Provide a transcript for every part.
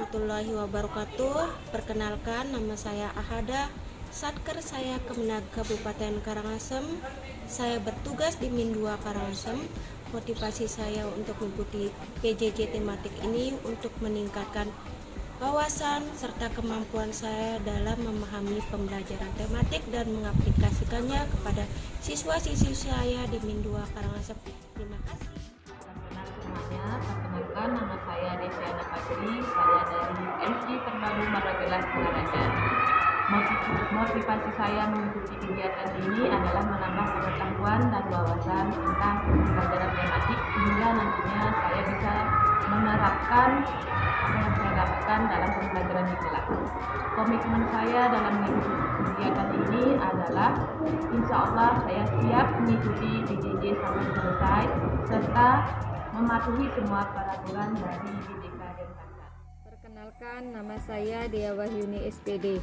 warahmatullahi wabarakatuh. Perkenalkan, nama saya Ahada, Satker saya Kemenag Kabupaten Karangasem. Saya bertugas di Min 2 Karangasem. Motivasi saya untuk mengikuti PJJ tematik ini untuk meningkatkan wawasan serta kemampuan saya dalam memahami pembelajaran tematik dan mengaplikasikannya kepada siswa-siswi saya di Min 2 Karangasem. Terima kasih. Semuanya, perkenalkan nama saya Desiana Fajri, saya dari MI Terbaru Marabelas Pengarangan. Motivasi saya mengikuti kegiatan ini adalah menambah pengetahuan dan wawasan tentang pelajaran tematik sehingga nantinya saya bisa menerapkan apa yang saya dapatkan dalam pembelajaran di kelas. Komitmen saya dalam mengikuti kegiatan ini adalah insya Allah saya siap mengikuti PJJ sampai selesai serta mematuhi semua peraturan dari BDK Denpasar. Perkenalkan, nama saya Dea Wahyuni SPD.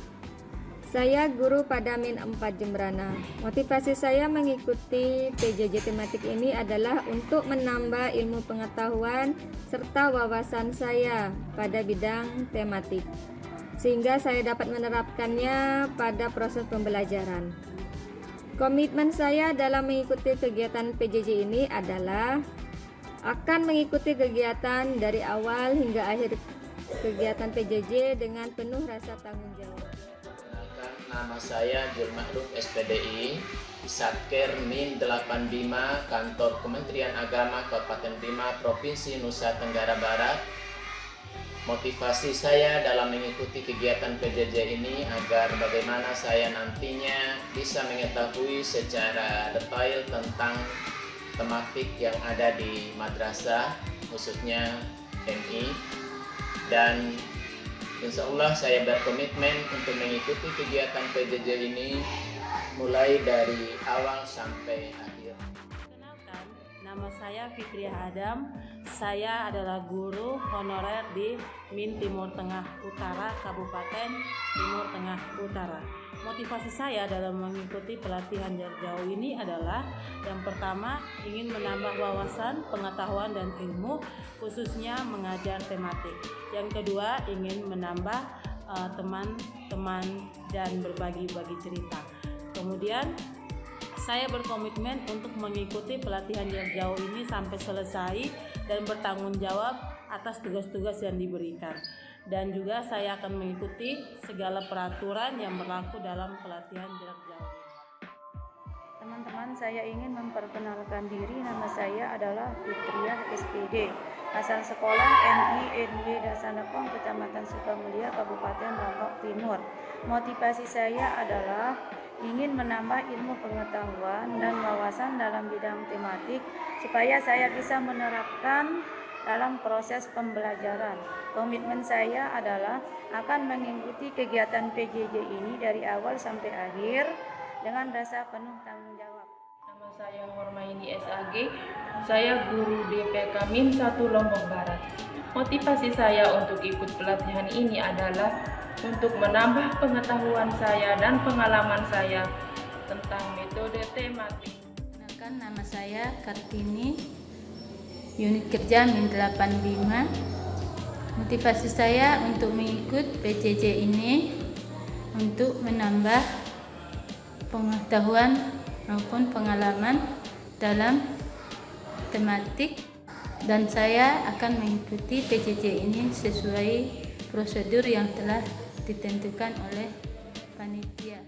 Saya guru pada Min 4 Jembrana. Motivasi saya mengikuti PJJ tematik ini adalah untuk menambah ilmu pengetahuan serta wawasan saya pada bidang tematik, sehingga saya dapat menerapkannya pada proses pembelajaran. Komitmen saya dalam mengikuti kegiatan PJJ ini adalah akan mengikuti kegiatan dari awal hingga akhir kegiatan PJJ dengan penuh rasa tanggung jawab. Perkenalkan, nama saya Jul Makruf SPDI, Satker Min 85, Kantor Kementerian Agama Kabupaten Bima, Provinsi Nusa Tenggara Barat. Motivasi saya dalam mengikuti kegiatan PJJ ini agar bagaimana saya nantinya bisa mengetahui secara detail tentang tematik yang ada di madrasah, khususnya MI, dan insya Allah saya berkomitmen untuk mengikuti kegiatan PJJ ini mulai dari awal sampai akhir. Perkenalkan, nama saya Fikriah Adam. Saya adalah guru honorer di Min Timur Tengah Utara, Kabupaten Timur Tengah Utara. Motivasi saya dalam mengikuti pelatihan jarak jauh ini adalah yang pertama, ingin menambah wawasan, pengetahuan, dan ilmu, khususnya mengajar tematik. Yang kedua, ingin menambah teman-teman dan berbagi-bagi cerita. Kemudian, saya berkomitmen untuk mengikuti pelatihan jarak jauh ini sampai selesai dan bertanggung jawab atas tugas-tugas yang diberikan. Dan juga saya akan mengikuti segala peraturan yang berlaku dalam pelatihan jarak jauh. Teman-teman, saya ingin memperkenalkan diri. Nama saya adalah Fitriah SPD. Asal sekolah MI NY Dasanekong, Kecamatan Sukamulia, Kabupaten Lombok Timur. Motivasi saya adalah ingin menambah ilmu pengetahuan dan wawasan dalam bidang tematik supaya saya bisa menerapkan dalam proses pembelajaran. Komitmen saya adalah akan mengikuti kegiatan PJJ ini dari awal sampai akhir dengan rasa penuh tanggung jawab. Nama saya Hormaini SAG, saya guru DPK Min 1 Lombok Barat. Motivasi saya untuk ikut pelatihan ini adalah untuk menambah pengetahuan saya dan pengalaman saya tentang metode tematik. Nama saya Kartini, unit kerja Min 85. Motivasi saya untuk mengikut PJJ ini untuk menambah pengetahuan maupun pengalaman dalam tematik, dan saya akan mengikuti PJJ ini sesuai prosedur yang telah ditentukan oleh panitia.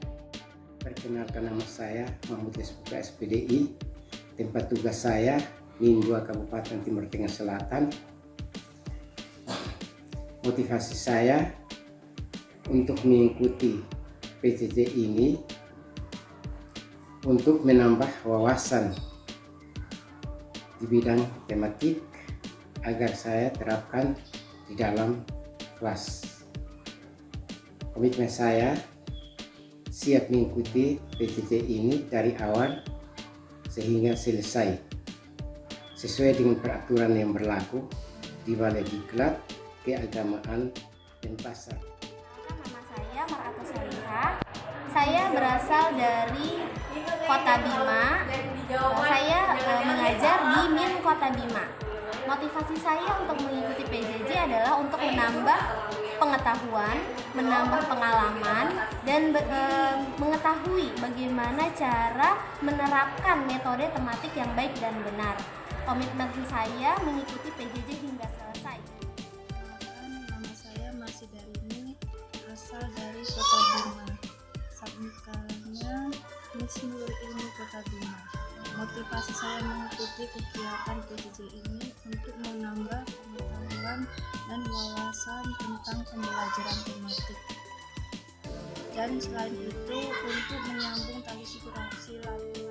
Perkenalkan, nama saya Mahmud Espuka SPDI. Tempat tugas saya Min 2 Kabupaten Timur Tengah Selatan. Motivasi saya untuk mengikuti PJJ ini untuk menambah wawasan di bidang tematik agar saya terapkan di dalam kelas. Komitmen saya siap mengikuti PJJ ini dari awal sehingga selesai sesuai dengan peraturan yang berlaku di Balai Diklat Keagamaan Denpasar. Nama saya Mar'atu Saliha. Saya berasal dari Kota Bima. Saya mengajar di Min Kota Bima. Motivasi saya untuk mengikuti PJJ adalah untuk menambah pengetahuan, menambah pengalaman, dan mengetahui bagaimana cara menerapkan metode tematik yang baik dan benar. Komitmen saya mengikuti PJJ hingga selesai. Nama saya Masih Darini, asal dari Kota Bima. Sabnikannya Miss Nur ini Kota Bima. Motivasi saya mengikuti kegiatan PJJ ini untuk menambah pengetahuan dan wawasan tentang pembelajaran tematik. Dan selain itu untuk menyambung tali silaturahmi.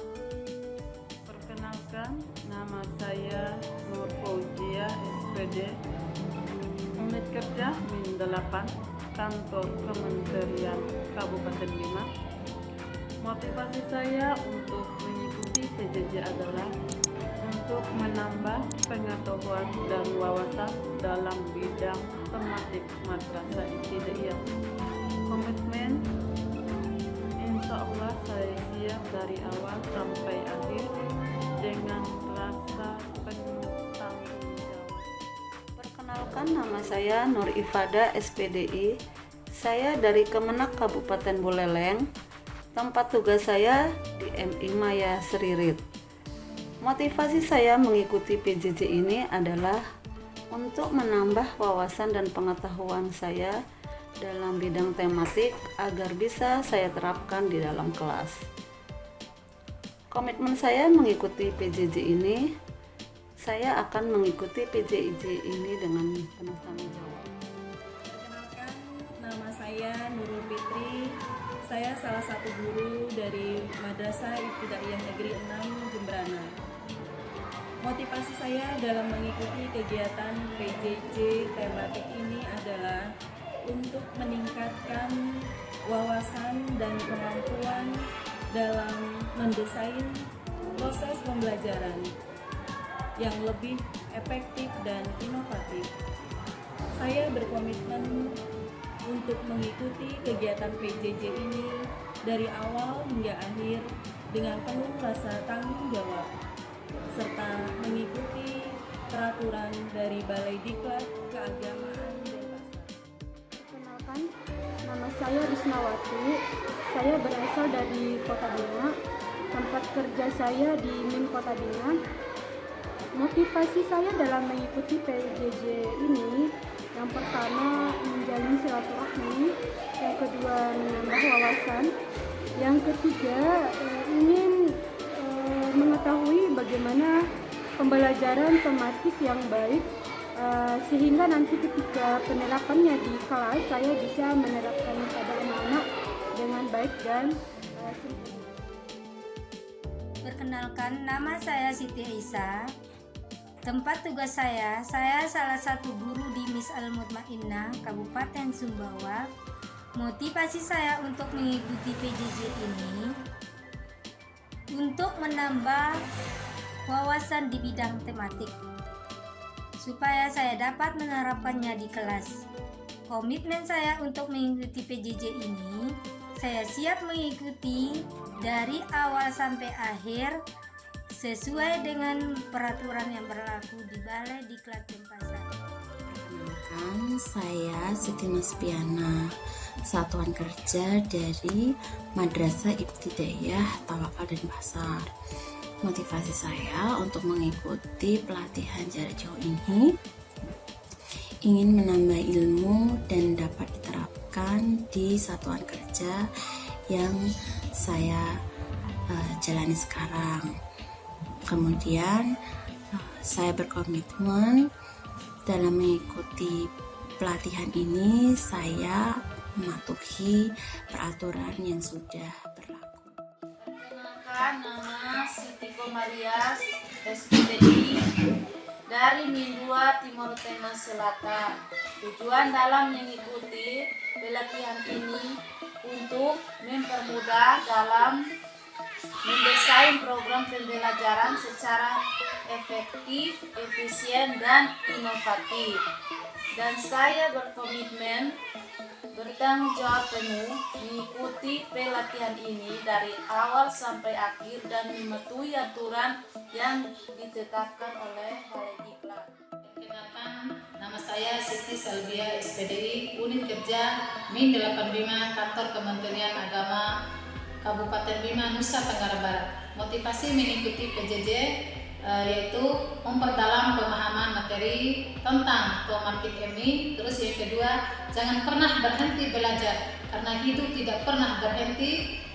Perkenalkan, nama saya Nur Fauzia, SPD, Unit Kerja Min 8, Kantor Kementerian Kabupaten Bima. Motivasi saya untuk mengikuti PJJ adalah untuk menambah pengetahuan dan wawasan dalam bidang tematik Madrasah Ibtidaiyah. Komitmen, insya Allah saya siap dari awal sampai akhir dengan rasa penuh tanggung jawab. Perkenalkan, nama saya Nur Ifada, SPDI. Saya dari Kemenak Kabupaten Buleleng. Tempat tugas saya di MI Maya Seririt. Motivasi saya mengikuti PJJ ini adalah untuk menambah wawasan dan pengetahuan saya dalam bidang tematik agar bisa saya terapkan di dalam kelas. Komitmen saya mengikuti PJJ ini, saya akan mengikuti PJJ ini dengan penuh tanggung jawab. Perkenalkan, nama saya Nurul Fitri. Saya salah satu guru dari Madrasah Ibtidaiyah Negeri 6 Jembrana. Motivasi saya dalam mengikuti kegiatan PJJ tematik ini adalah untuk meningkatkan wawasan dan kemampuan dalam mendesain proses pembelajaran yang lebih efektif dan inovatif. Saya berkomitmen untuk mengikuti kegiatan PJJ ini dari awal hingga akhir dengan penuh rasa tanggung jawab, serta mengikuti peraturan dari Balai Diklat Keagamaan Denpasar. Perkenalkan, nama saya Risnawati. Saya berasal dari Kota Bima. Tempat kerja saya di MIN Kota Bima. Motivasi saya dalam mengikuti PJJ ini, yang pertama menjalin silaturahmi, yang kedua menambah wawasan, yang ketiga ingin mengetahui bagaimana pembelajaran tematik yang baik, sehingga nanti ketika penerapannya di kelas saya bisa menerapkan pada anak-anak dengan baik dan sempurna. Perkenalkan, nama saya Siti Aisyah. Tempat tugas saya salah satu guru di Miss Al-Mutmainnah, Kabupaten Sumbawa. Motivasi saya untuk mengikuti PJJ ini untuk menambah wawasan di bidang tematik, supaya saya dapat menerapkannya di kelas. Komitmen saya untuk mengikuti PJJ ini, saya siap mengikuti dari awal sampai akhir sesuai dengan peraturan yang berlaku di Balai Diklat Denpasar. Perkenalkan, saya Siti Nospiana, satuan kerja dari Madrasah Ibtidaiyah Tawakal Denpasar. Motivasi saya untuk mengikuti pelatihan jarak jauh ini ingin menambah ilmu dan dapat diterapkan di satuan kerja yang saya jalani sekarang. Kemudian saya berkomitmen dalam mengikuti pelatihan ini, saya mematuhi peraturan yang sudah berlaku. Perkenalkan, nama Siti Komarias, SPDI dari MIN 2 Timur Tengah Selatan. Tujuan dalam mengikuti pelatihan ini untuk mempermudah dalam mendesain program pembelajaran secara efektif, efisien, dan inovatif. Dan saya berkomitmen bertanggung jawab penuh mengikuti pelatihan ini dari awal sampai akhir dan mematuhi aturan yang ditetapkan oleh Balai Diklat. Perkenalkan, nama saya Siti Salvia SPDI, Unit Kerja Min 85 Kantor Kementerian Agama Kabupaten Bima, Nusa Tenggara Barat. Motivasi mengikuti PJJ yaitu memperdalam pemahaman materi tentang tematik MI. Terus yang kedua, jangan pernah berhenti belajar karena hidup tidak pernah berhenti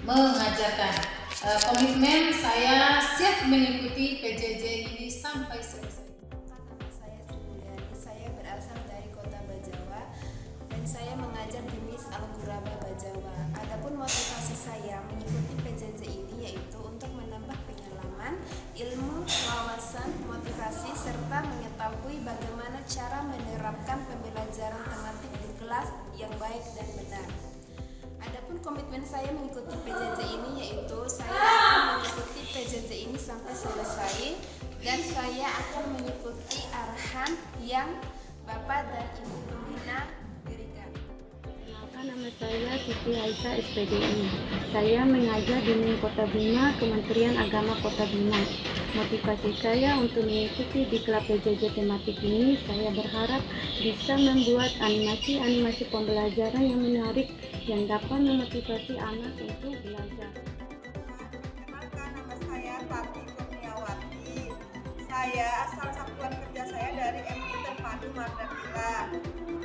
mengajarkan. Komitmen saya siap mengikuti PJJ ini sampai selesai. Nama saya Sri Mulyani, saya berasal dari Kota Bajawa dan saya mengajar di MIS Al-Ghuraba Bajawa. Adapun motivasi saya mengikuti PJJ ini yaitu untuk menambah pengalaman, ilmu, wawasan, motivasi, serta mengetahui bagaimana cara menerapkan pembelajaran tematik di kelas yang baik dan benar. Adapun komitmen saya mengikuti PJJ ini yaitu saya akan mengikuti PJJ ini sampai selesai dan saya akan mengikuti arahan yang Bapak dan Ibu Pembina berikan. Nama saya Siti Aisyah SPDI. Saya mengajar di MIN Kota Bima, Kementerian Agama Kota Bima. Motivasi saya untuk mengikuti di klub PJJ tematik ini, saya berharap bisa membuat animasi-animasi pembelajaran yang menarik yang dapat memotivasi anak untuk belajar. Perkenalkan, nama saya Tati Kurniawati. Saya asal satuan kerja saya dari MI Terpadu Mardakila.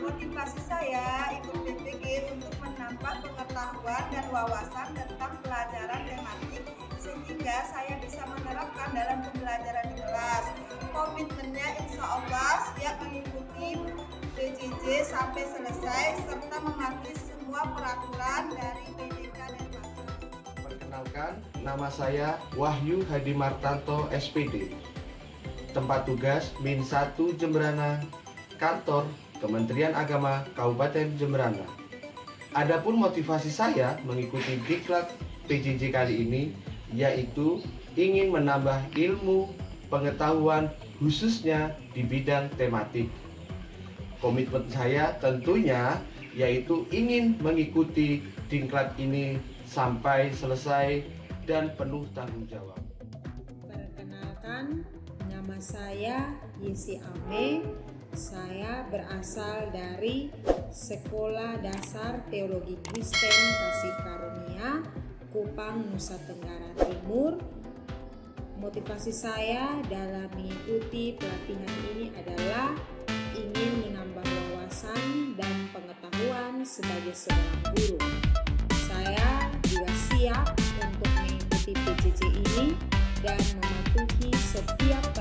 Motivasi saya ikut PPG untuk menambah pengetahuan dan wawasan tentang pelajaran tematik sehingga saya bisa menerapkan dalam pembelajaran di kelas. Komitmennya insya Allah siap mengikuti PJJ sampai selesai serta mematuhi semua peraturan dari PJK dan Pasar. Perkenalkan, nama saya Wahyu Hadi Martanto SPD. Tempat tugas Min 1 Jembrana, Kantor Kementerian Agama Kabupaten Jembrana. Adapun motivasi saya mengikuti diklat PJJ kali ini yaitu ingin menambah ilmu pengetahuan khususnya di bidang tematik. Komitmen saya tentunya yaitu ingin mengikuti diklat ini sampai selesai dan penuh tanggung jawab. Perkenalkan, nama saya Yesi Ame. Saya berasal dari Sekolah Dasar Teologi Kristen Kasih Karunia, Kupang, Nusa Tenggara Timur. Motivasi saya dalam mengikuti pelatihan ini adalah ingin menambah wawasan dan pengetahuan sebagai seorang guru. Saya juga siap untuk mengikuti PJJ ini dan mematuhi setiap